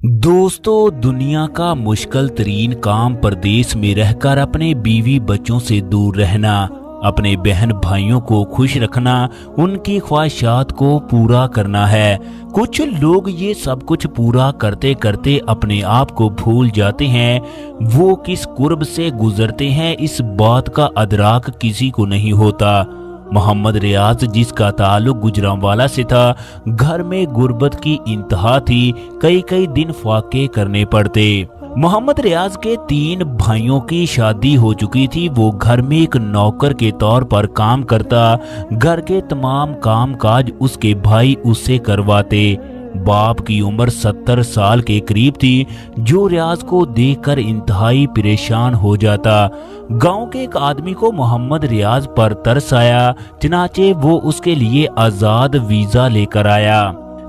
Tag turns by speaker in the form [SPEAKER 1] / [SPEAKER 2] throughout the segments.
[SPEAKER 1] दोस्तों, दुनिया का मुश्किल तरीन काम परदेश में रहकर अपने बीवी बच्चों से दूर रहना, अपने बहन भाइयों को खुश रखना, उनकी ख्वाहिशात को पूरा करना है। कुछ लोग ये सब कुछ पूरा करते करते अपने आप को भूल जाते हैं। वो किस कुर्ब से गुजरते हैं इस बात का अदराक किसी को नहीं होता। मोहम्मद रियाज, जिसका ताल्लुक गुजरांवाला से था, घर में गुर्बत की इंतहा थी। कई कई दिन फाके करने पड़ते। मोहम्मद रियाज के 3 भाइयों की शादी हो चुकी थी। वो घर में एक नौकर के तौर पर काम करता। घर के तमाम काम काज उसके भाई उससे करवाते। बाप की उम्र 70 साल के करीब थी, जो रियाज को देखकर इंतहाई परेशान हो जाता। गांव के एक आदमी को मोहम्मद रियाज पर तरस आया, चनाचे वो उसके लिए आजाद वीजा लेकर आया।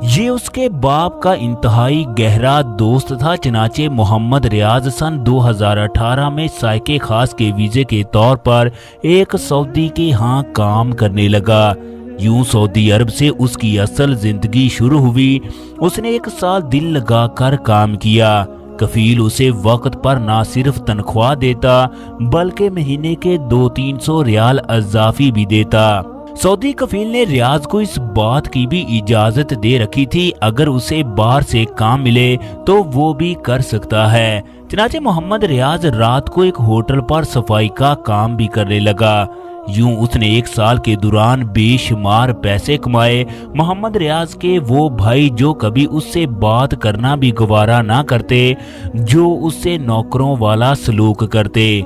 [SPEAKER 1] ये उसके बाप का इंतहाई गहरा दोस्त था। चनाचे मोहम्मद रियाज सन 2018 में साइके खास के वीजे के तौर पर एक सऊदी के यहाँ काम करने लगा। यूं सऊदी अरब से उसकी असल जिंदगी शुरू हुई। उसने 1 साल दिल लगाकर काम किया। कफील उसे वक्त पर ना सिर्फ तनख्वाह देता, बल्कि महीने के 200-300 रियाल अजाफी भी देता। सऊदी कफील ने रियाज को इस बात की भी इजाजत दे रखी थी, अगर उसे बाहर से काम मिले तो वो भी कर सकता है। चनाचे मोहम्मद रियाज रात को एक होटल पर सफाई का काम भी करने लगा। यूं उसने 1 साल के दौरान बेशुमार पैसे कमाए। मोहम्मद रियाज के वो भाई जो कभी उससे बात करना भी गवारा ना करते, जो उससे नौकरों वाला सलूक करते,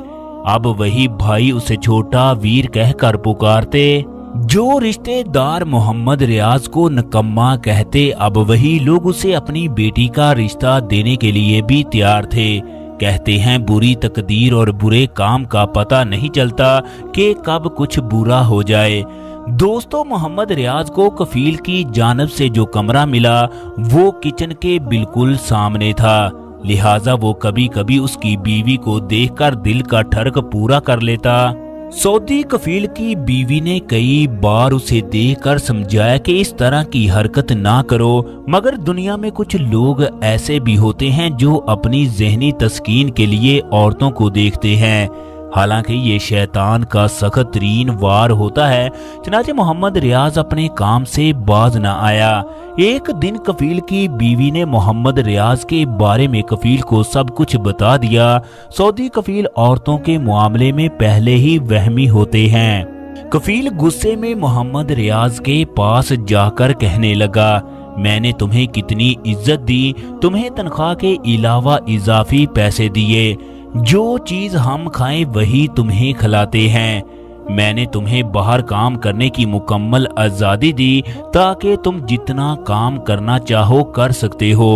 [SPEAKER 1] अब वही भाई उसे छोटा वीर कहकर पुकारते। जो रिश्तेदार मोहम्मद रियाज को निकम्मा कहते, अब वही लोग उसे अपनी बेटी का रिश्ता देने के लिए भी तैयार थे। कहते हैं बुरी तकदीर और बुरे काम का पता नहीं चलता कि कब कुछ बुरा हो जाए। दोस्तों, मोहम्मद रियाज को कफील की जानब से जो कमरा मिला वो किचन के बिल्कुल सामने था, लिहाजा वो कभी कभी उसकी बीवी को देखकर दिल का ठरक पूरा कर लेता। सऊदी कफील की बीवी ने कई बार उसे देखकर समझाया कि इस तरह की हरकत ना करो, मगर दुनिया में कुछ लोग ऐसे भी होते हैं जो अपनी ज़हनी तस्कीन के लिए औरतों को देखते हैं। हालांकि ये शैतान का सख्त तरीन वार होता है। चनाचे मोहम्मद रियाज अपने काम से बाज न आया। एक दिन कफील की बीवी ने मोहम्मद रियाज के बारे में कफील को सब कुछ बता दिया। सऊदी कफील औरतों के मामले में पहले ही वहमी होते हैं। कफील गुस्से में मोहम्मद रियाज के पास जाकर कहने लगा, मैंने तुम्हें कितनी इज्जत दी, तुम्हें तनख्वाह के अलावा इजाफी पैसे दिए, जो चीज हम खाएं वही तुम्हें खिलाते हैं। मैंने तुम्हें बाहर काम करने की मुकम्मल आजादी दी ताकि तुम जितना काम करना चाहो कर सकते हो।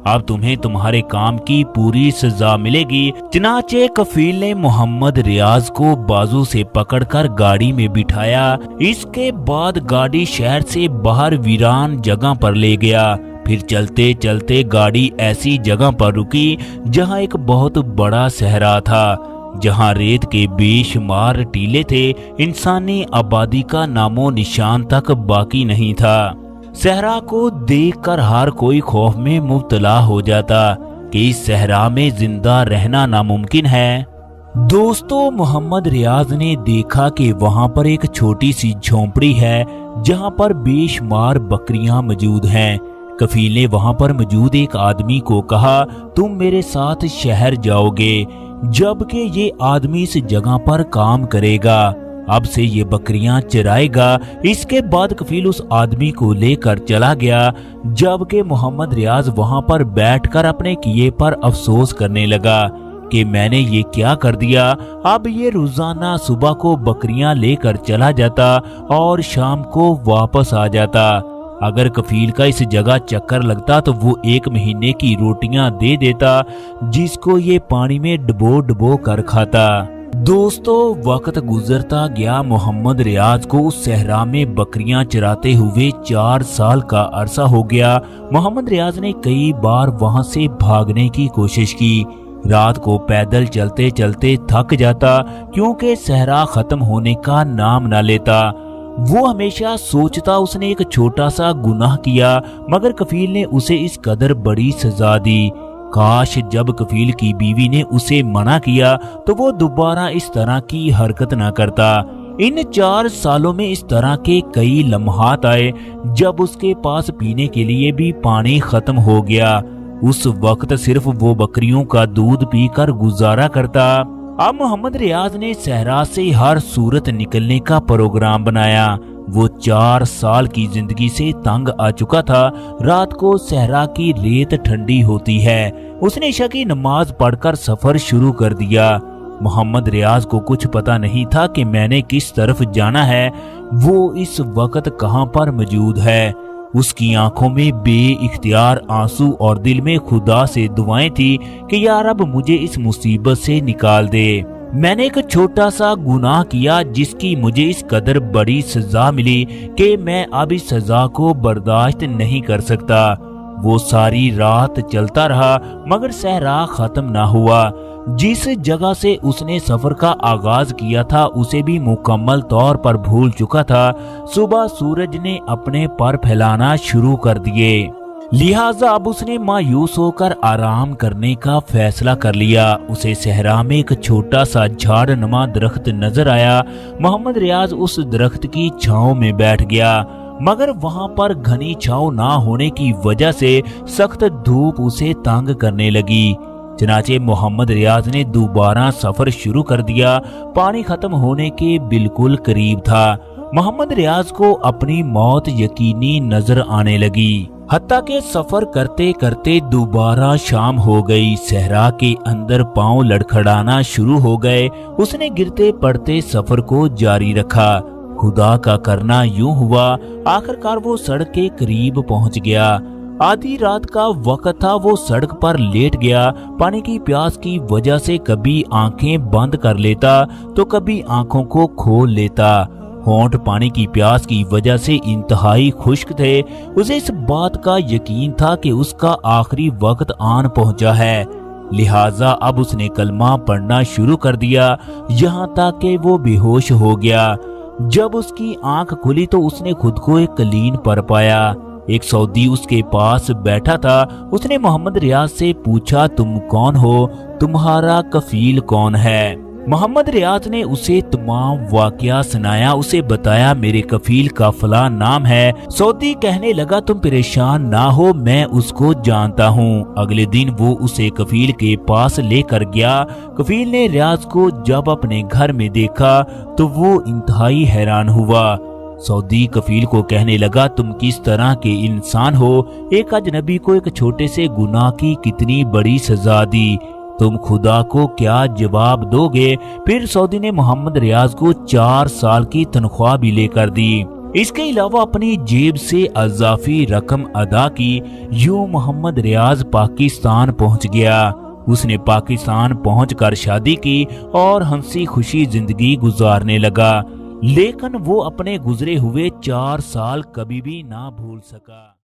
[SPEAKER 1] अब तुम्हें तुम्हारे काम की पूरी सजा मिलेगी। चनाचे कफील ने मोहम्मद रियाज को बाजू से पकड़कर गाड़ी में बिठाया। इसके बाद गाड़ी शहर से बाहर वीरान जगह पर ले गया। फिर चलते चलते गाड़ी ऐसी जगह पर रुकी जहां एक बहुत बड़ा सहरा था, जहां रेत के बेशुमार टीले थे। इंसानी आबादी का नामो निशान तक बाकी नहीं था। सहरा को देखकर हर कोई खौफ में मुब्तला हो जाता कि इस सहरा में जिंदा रहना नामुमकिन है। दोस्तों, मोहम्मद रियाज ने देखा कि वहां पर एक छोटी सी झोंपड़ी है जहां पर बेशुमार बकरियां मौजूद हैं। कफील ने वहां पर मौजूद एक आदमी को कहा, तुम मेरे साथ शहर जाओगे, जबकि ये आदमी इस जगह पर काम करेगा, अब से ये बकरियां चराएगा। इसके बाद कफील उस आदमी को लेकर चला गया, जबकि मोहम्मद रियाज वहां पर बैठकर अपने किए पर अफसोस करने लगा कि मैंने ये क्या कर दिया। अब ये रोजाना सुबह को बकरियां लेकर चला जाता और शाम को वापस आ जाता। अगर कफील का इस जगह चक्कर लगता तो वो 1 महीने की रोटियां दे देता, जिसको ये पानी में डुबो डुबो कर खाता। दोस्तों, वक्त गुजरता गया। मोहम्मद रियाज को उस सहरा में बकरियां चराते हुए 4 साल का अरसा हो गया। मोहम्मद रियाज ने कई बार वहां से भागने की कोशिश की। रात को पैदल चलते चलते थक जाता, क्योंकि सहरा खत्म होने का नाम न लेता। वो हमेशा सोचता उसने एक छोटा सा गुनाह किया, मगर कफील ने उसे इस कदर बड़ी सजा दी। काश जब कफील की बीवी ने उसे मना किया तो वो दोबारा इस तरह की हरकत ना करता। इन 4 सालों में इस तरह के कई लम्हात आए जब उसके पास पीने के लिए भी पानी खत्म हो गया। उस वक्त सिर्फ वो बकरियों का दूध पीकर गुजारा करता। अब मोहम्मद रियाज ने सहरा से हर सूरत निकलने का प्रोग्राम बनाया। वो 4 साल की जिंदगी से तंग आ चुका था। रात को सहरा की रेत ठंडी होती है। उसने इशा की नमाज पढ़कर सफर शुरू कर दिया। मोहम्मद रियाज को कुछ पता नहीं था कि मैंने किस तरफ जाना है, वो इस वक्त कहां पर मौजूद है। उसकी आंखों में बेइख्तियार आंसू और दिल में खुदा से दुआएं थी कि यार अब मुझे इस मुसीबत से निकाल दे। मैंने एक छोटा सा गुनाह किया जिसकी मुझे इस कदर बड़ी सजा मिली कि मैं अब इस सजा को बर्दाश्त नहीं कर सकता। वो सारी रात चलता रहा मगर सहरा खत्म ना हुआ। जिस जगह से उसने सफर का आगाज किया था उसे भी मुकम्मल तौर पर भूल चुका था। सुबह सूरज ने अपने पर फैलाना शुरू कर दिए, लिहाजा अब उसने मायूस होकर आराम करने का फैसला कर लिया। उसे सहरा में एक छोटा सा झाड़ नुमा दरख्त नजर आया। मोहम्मद रियाज उस दरख्त की छांव में बैठ गया, मगर वहां पर घनी छांव ना होने की वजह से सख्त धूप उसे तंग करने लगी। चनाचे मोहम्मद रियाज ने दोबारा सफर शुरू कर दिया। पानी खत्म होने के बिल्कुल करीब था। मोहम्मद रियाज को अपनी मौत यकीनी नजर आने लगी। हत्ता के सफर करते करते दोबारा शाम हो गई। सहरा के अंदर पांव लड़खड़ाना शुरू हो गए। उसने गिरते पड़ते सफर को जारी रखा। खुदा का करना यूं हुआ, आखिरकार वो सड़क के करीब पहुंच गया। आधी रात का वक्त था। वो सड़क पर लेट गया। पानी की प्यास की वजह से कभी आंखें बंद कर लेता तो कभी आंखों को खोल लेता। होंठ पानी की प्यास की वजह से इंतहाई खुश्क थे। उसे इस बात का यकीन था कि उसका आखिरी वक्त आन पहुंचा है, लिहाजा अब उसने कलमा पढ़ना शुरू कर दिया यहाँ तक कि वो बेहोश हो गया। जब उसकी आंख खुली तो उसने खुद को एक कलीन पर पाया। एक सऊदी उसके पास बैठा था। उसने मोहम्मद रियाज से पूछा, तुम कौन हो? तुम्हारा कफील कौन है? मोहम्मद रियाज ने उसे तमाम वाकया सुनाया। उसे बताया, मेरे कफील का फला नाम है। सऊदी कहने लगा, तुम परेशान ना हो, मैं उसको जानता हूँ। अगले दिन वो उसे कफील के पास लेकर गया। कफील ने रियाज को जब अपने घर में देखा तो वो इंतहाई हैरान हुआ। सऊदी कफील को कहने लगा, तुम किस तरह के इंसान हो? एक अजनबी को एक छोटे से गुनाह की कितनी बड़ी सजा दी, तुम खुदा को क्या जवाब दोगे? फिर सऊदी ने मोहम्मद रियाज को 4 साल की तनख्वाह भी लेकर दी। इसके अलावा अपनी जेब से अजाफी रकम अदा की। यूं मोहम्मद रियाज पाकिस्तान पहुंच गया। उसने पाकिस्तान पहुंचकर शादी की और हंसी खुशी जिंदगी गुजारने लगा। लेकिन वो अपने गुजरे हुए 4 साल कभी भी ना भूल सका।